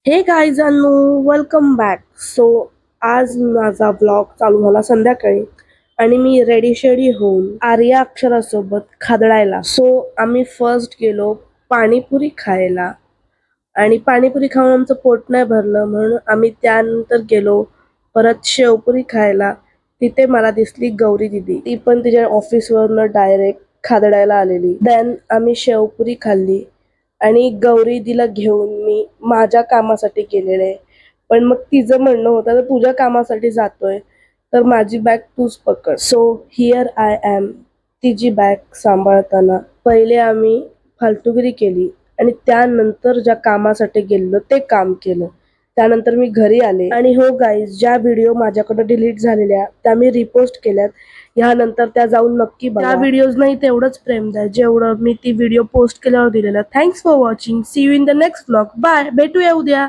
हे गायजांनो, welcome back. आज माझा ब्लॉग चालू झाला संध्याकाळी आणि मी रेडी शेडी होऊन आर्या अक्षरासोबत खादडायला. आम्ही फर्स्ट गेलो पाणीपुरी खायला आणि पाणीपुरी खाऊन आमचं पोट नाही भरलं म्हणून आम्ही त्यानंतर गेलो परत शेवपुरी खायला. तिथे मला दिसली गौरी दिदी, ती पण तिच्या ऑफिसवरनं डायरेक्ट खादडायला आलेली. देन आम्ही शेवपुरी खाल्ली आणि गौरी दिला घेऊन मी माझ्या कामासाठी गेलेले. पण मग तिचं म्हणणं होतं तर तुझ्या कामासाठी जातोय तर माझी बॅग तूच पकड. हिअर आय एम तिची बॅग सांभाळताना. पहिले आम्ही फालतूगिरी केली आणि त्यानंतर ज्या कामासाठी गेलेलो ते काम केलं. त्यानंतर मी घरी आले आणि हो गाईज, ज्या व्हिडिओ माझ्याकडे डिलीट झालेल्या त्या मी रिपोस्ट केल्यात. ह्यानंतर त्या जाऊन नक्की बघा. त्या व्हिडिओज नाही तेवढंच प्रेम द्या जेवढं मी ती व्हिडिओ पोस्ट केल्यावर दिलेलं. Thanks for watching. See you in the next vlog. Bye. भेटूया उद्या.